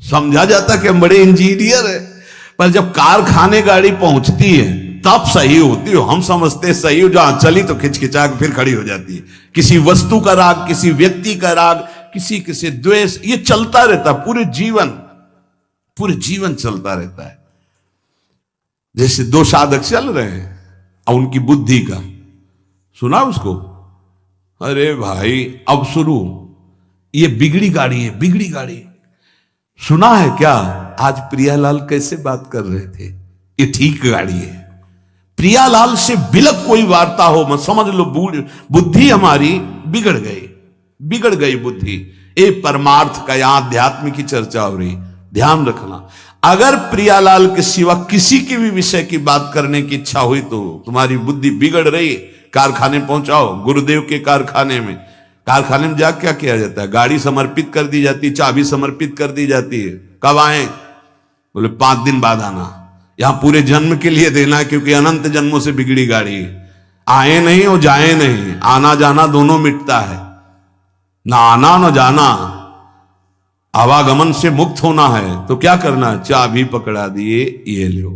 समझा जाता कि हम बड़े इंजीनियर है, पर जब कारखाने गाड़ी पहुंचती है तब सही होती हो। हम समझते सही हो, जहां चली तो खिचखिचा के फिर खड़ी हो जाती है। किसी वस्तु का राग, किसी व्यक्ति का राग, किसी किसी द्वेष, ये चलता रहता पूरे जीवन चलता रहता है। जैसे दो साधक चल रहे हैं और उनकी बुद्धि का सुना उसको, अरे भाई अब शुरू, ये बिगड़ी गाड़ी है, बिगड़ी गाड़ी। सुना है क्या आज प्रियालाल कैसे बात कर रहे थे, ये ठीक गाड़ी है। प्रियालाल से बिलक कोई वार्ता हो, मत समझ लो बुद्धि हमारी बिगड़ गई बुद्धि। ये परमार्थ का यहां अध्यात्म की चर्चा हो रही, ध्यान रखना। अगर प्रियालाल के सिवा किसी के भी विषय की बात करने की इच्छा हुई तो तुम्हारी बुद्धि बिगड़ रही, कारखाने पहुंचाओ, गुरुदेव के कारखाने में। कारखाने में जा क्या किया जाता है, गाड़ी समर्पित कर दी जाती, चाबी समर्पित कर दी जाती है। कब आए, बोले 5 दिन बाद आना। यहां पूरे जन्म के लिए देना, क्योंकि अनंत जन्मों से बिगड़ी गाड़ी है। आए नहीं और जाए नहीं, आना जाना दोनों मिटता है, ना आना ना जाना, आवागमन से मुक्त होना है। तो क्या करना, चाबी पकड़ा दिए, ये लो,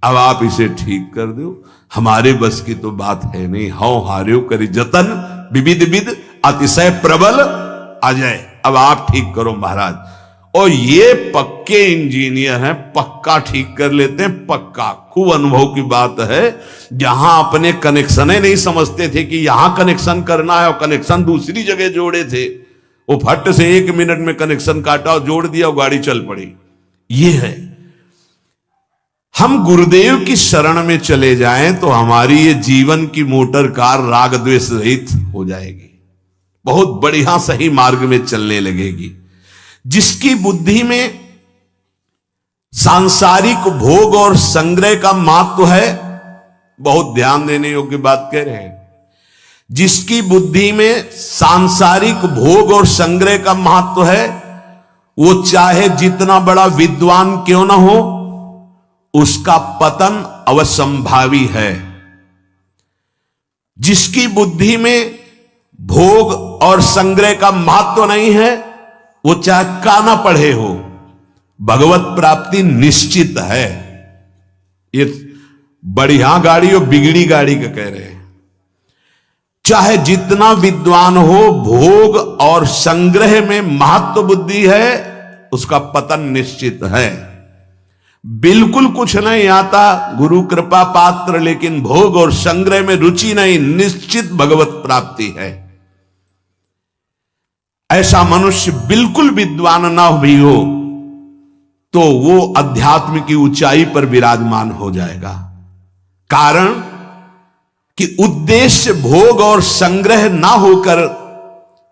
अब आप इसे ठीक कर दो। हमारे बस की तो बात है नहीं, हौ हार्यो करी जतन, विविध विद अतिशय प्रबल अजय। अब आप ठीक करो महाराज। और ये पक्के इंजीनियर हैं, पक्का ठीक कर लेते हैं, पक्का। खूब अनुभव की बात है। जहां अपने कनेक्शन नहीं समझते थे कि यहां कनेक्शन करना है और कनेक्शन दूसरी जगह जोड़े थे, वो फट से 1 मिनट में कनेक्शन काटा और जोड़ दिया और गाड़ी चल पड़ी। ये है, हम गुरुदेव की शरण में चले जाएं तो हमारी ये जीवन की मोटर कार राग द्वेष रहित हो जाएगी, बहुत बढ़िया सही मार्ग में चलने लगेगी। जिसकी बुद्धि में सांसारिक भोग और संग्रह का महत्व है, बहुत ध्यान देने योग्य बात कह रहे हैं। जिसकी बुद्धि में सांसारिक भोग और संग्रह का महत्व है, वो चाहे जितना बड़ा विद्वान क्यों ना हो, उसका पतन अवश्यंभावी है। जिसकी बुद्धि में भोग और संग्रह का महत्व नहीं है, वो चाहे काना पढ़े हो, भगवत प्राप्ति निश्चित है। ये बढ़िया गाड़ी और बिगड़ी गाड़ी का कह रहे हैं। चाहे जितना विद्वान हो, भोग और संग्रह में महत्व बुद्धि है, उसका पतन निश्चित है। बिल्कुल कुछ नहीं आता, गुरु कृपा पात्र, लेकिन भोग और संग्रह में रुचि नहीं, निश्चित भगवत प्राप्ति है। ऐसा मनुष्य बिल्कुल विद्वान ना भी हो तो वो अध्यात्म की ऊंचाई पर विराजमान हो जाएगा। कारण कि उद्देश्य भोग और संग्रह ना होकर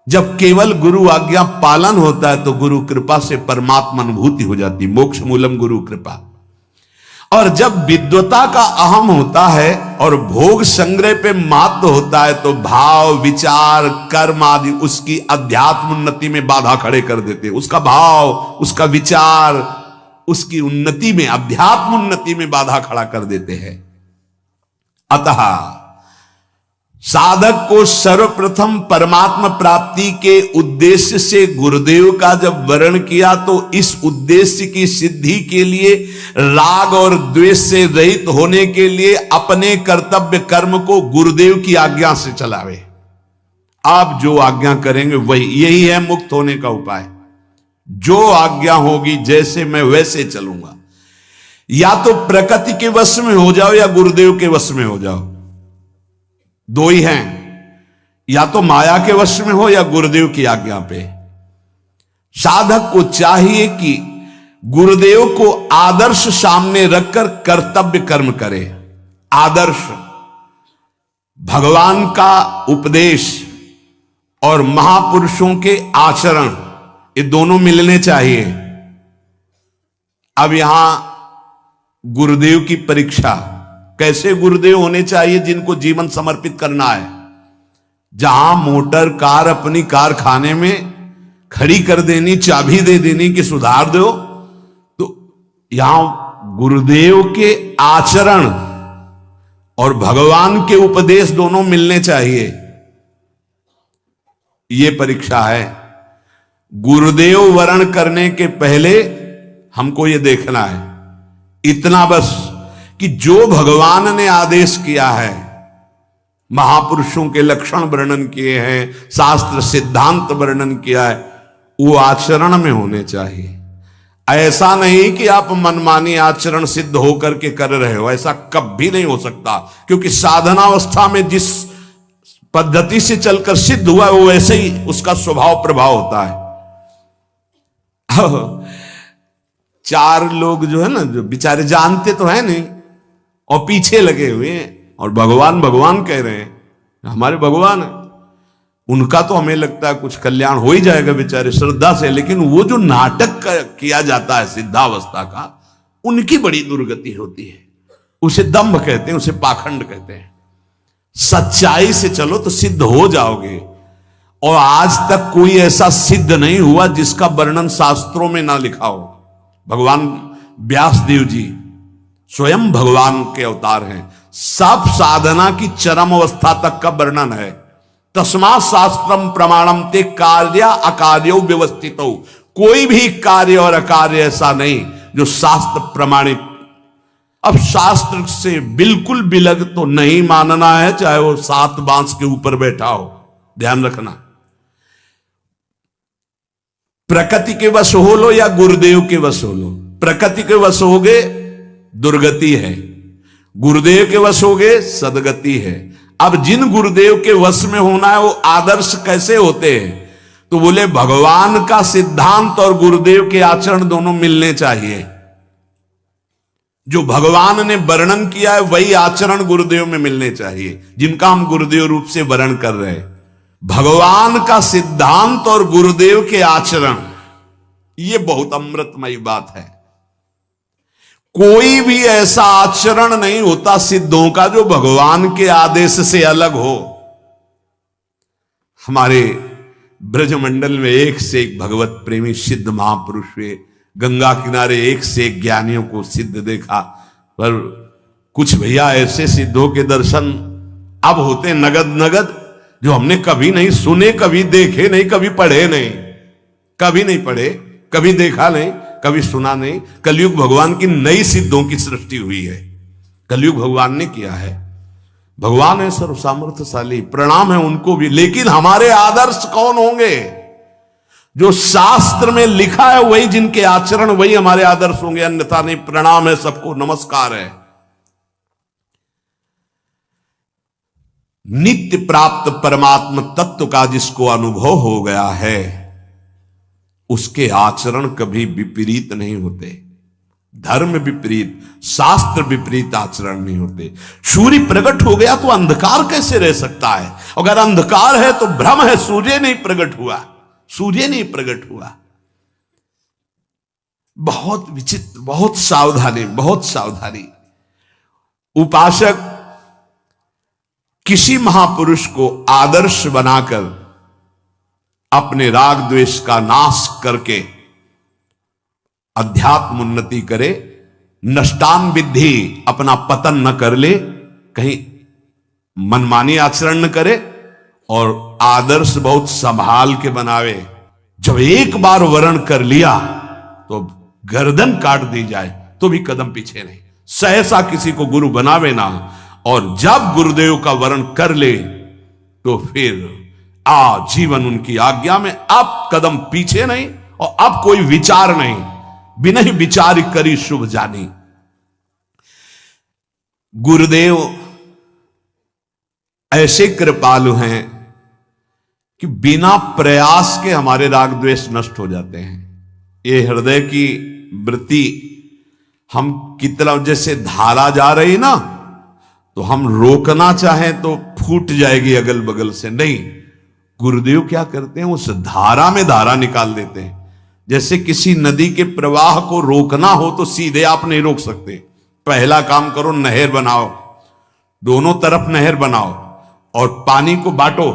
जब केवल गुरु आज्ञा पालन होता है तो गुरु कृपा से परमात्मा अनुभूति हो जाती, मोक्ष मूलम गुरु कृपा। और जब विद्वता का अहम होता है और भोग संग्रह पे महत्व होता है तो भाव, विचार, कर्म आदि उसकी अध्यात्म उन्नति में बाधा खड़े कर देते हैं। उसका भाव, उसका विचार, उसकी उन्नति में, अध्यात्म उन्नति में बाधा खड़ा कर देते हैं। अतः साधक को सर्वप्रथम परमात्मा प्राप्ति के उद्देश्य से गुरुदेव का जब वर्णन किया तो इस उद्देश्य की सिद्धि के लिए राग और द्वेष से रहित होने के लिए अपने कर्तव्य कर्म को गुरुदेव की आज्ञा से चलावे। आप जो आज्ञा करेंगे वही, यही है मुक्त होने का उपाय। जो आज्ञा होगी, जैसे मैं वैसे चलूंगा। या तो प्रकृति के वश में हो जाओ या गुरुदेव के वश में हो जाओ, दो ही हैं। या तो माया के वश में हो या गुरुदेव की आज्ञा पे। साधक को चाहिए कि गुरुदेव को आदर्श सामने रखकर कर्तव्य कर्म करे। आदर्श भगवान का उपदेश और महापुरुषों के आचरण, ये दोनों मिलने चाहिए। अब यहां गुरुदेव की परीक्षा, कैसे गुरुदेव होने चाहिए जिनको जीवन समर्पित करना है। जहां मोटर कार अपनी कारखाने में खड़ी कर देनी, चाबी दे देनी कि सुधार दो, तो यहां गुरुदेव के आचरण और भगवान के उपदेश दोनों मिलने चाहिए। यह परीक्षा है। गुरुदेव वर्ण करने के पहले हमको यह देखना है, इतना बस, कि जो भगवान ने आदेश किया है, महापुरुषों के लक्षण वर्णन किए हैं, शास्त्र सिद्धांत वर्णन किया है, वो आचरण में होने चाहिए। ऐसा नहीं कि आप मनमानी आचरण सिद्ध होकर के कर रहे हो, ऐसा कभी नहीं हो सकता। क्योंकि साधनावस्था में जिस पद्धति से चलकर सिद्ध हुआ है वो वैसे ही उसका स्वभाव प्रभाव होता है। चार लोग जो है ना, जो बेचारे जानते तो है नहीं और पीछे लगे हुए हैं और भगवान भगवान कह रहे हैं, हमारे भगवान है, उनका तो हमें लगता है कुछ कल्याण हो ही जाएगा बेचारे श्रद्धा से। लेकिन वो जो नाटक किया जाता है सिद्धावस्था का, उनकी बड़ी दुर्गति होती है। उसे दंभ कहते हैं, उसे पाखंड कहते हैं। सच्चाई से चलो तो सिद्ध हो जाओगे। और आज तक कोई ऐसा सिद्ध नहीं हुआ जिसका वर्णन शास्त्रों में ना लिखा हो। भगवान व्यास देव जी स्वयं भगवान के अवतार हैं। सब साधना की चरम अवस्था तक का वर्णन है। तस्मात् शास्त्रम प्रमाणम ते कार्य अकार्यो व्यवस्थितो। कोई भी कार्य और अकार्य ऐसा नहीं जो शास्त्र प्रमाणित। अब शास्त्र से बिल्कुल बिलग तो नहीं मानना है, चाहे वो 7 बांस के ऊपर बैठा हो। ध्यान रखना, प्रकृति के वश हो लो या गुरुदेव के वश हो लो। प्रकृति के वश होगे दुर्गति है, गुरुदेव के वश होगे सदगति है। अब जिन गुरुदेव के वश में होना है वो आदर्श कैसे होते हैं, तो बोले भगवान का सिद्धांत और गुरुदेव के आचरण दोनों मिलने चाहिए। जो भगवान ने वर्णन किया है वही आचरण गुरुदेव में मिलने चाहिए, जिनका हम गुरुदेव रूप से वर्णन कर रहे हैं। भगवान का सिद्धांत और गुरुदेव के आचरण, ये बहुत अमृतमयी बात है। कोई भी ऐसा आचरण नहीं होता सिद्धों का जो भगवान के आदेश से अलग हो। हमारे ब्रजमंडल में एक से एक भगवत प्रेमी सिद्ध महापुरुष हुए, गंगा किनारे एक से एक ज्ञानियों को सिद्ध देखा, पर कुछ भैया ऐसे सिद्धों के दर्शन अब होते नगद नगद, जो हमने कभी नहीं सुने, कभी देखे नहीं, कभी पढ़े नहीं, कभी नहीं पढ़े, कभी देखा नहीं, कभी सुना नहीं। कलयुग भगवान की नई सिद्धों की सृष्टि हुई है, कलयुग भगवान ने किया है। भगवान है सर्व सामर्थ्यशाली, प्रणाम है उनको भी। लेकिन हमारे आदर्श कौन होंगे? जो शास्त्र में लिखा है वही, जिनके आचरण वही हमारे आदर्श होंगे, अन्यथा नहीं। प्रणाम है सबको, नमस्कार है। नित्य प्राप्त परमात्म तत्व का जिसको अनुभव हो गया है, उसके आचरण कभी विपरीत नहीं होते। धर्म विपरीत, शास्त्र विपरीत आचरण नहीं होते। सूर्य प्रकट हो गया तो अंधकार कैसे रह सकता है? अगर अंधकार है तो भ्रम है, सूर्य नहीं प्रकट हुआ, सूर्य नहीं प्रकट हुआ। बहुत विचित्र, बहुत सावधानी, बहुत सावधानी। उपासक किसी महापुरुष को आदर्श बनाकर अपने राग द्वेष का नाश करके अध्यात्म उन्नति करे, नष्टान विद्धि, अपना पतन न कर ले, कहीं मनमानी आचरण न करे, और आदर्श बहुत संभाल के बनावे। जब एक बार वर्ण कर लिया तो गर्दन काट दी जाए तो भी कदम पीछे नहीं, सहसा किसी को गुरु बनावे ना। और जब गुरुदेव का वर्ण कर ले तो फिर आजीवन उनकी आज्ञा में, अब कदम पीछे नहीं और अब कोई विचार नहीं, बिना ही विचार करी शुभ जानी। गुरुदेव ऐसे कृपालु हैं कि बिना प्रयास के हमारे राग द्वेष नष्ट हो जाते हैं। ये हृदय की वृत्ति हम कितना, जैसे धारा जा रही ना, तो हम रोकना चाहें तो फूट जाएगी अगल बगल से, नहीं। गुरुदेव क्या करते हैं, उस धारा में धारा निकाल देते हैं। जैसे किसी नदी के प्रवाह को रोकना हो तो सीधे आप नहीं रोक सकते। पहला काम करो, नहर बनाओ, दोनों तरफ नहर बनाओ और पानी को बांटो।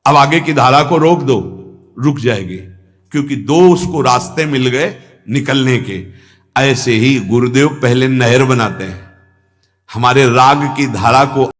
अब आगे की धारा को रोक दो, रुक जाएगी, क्योंकि दो उसको रास्ते मिल गए निकलने के। ऐसे ही गुरुदेव पहले नहर बनाते हैं, हमारे राग की धारा को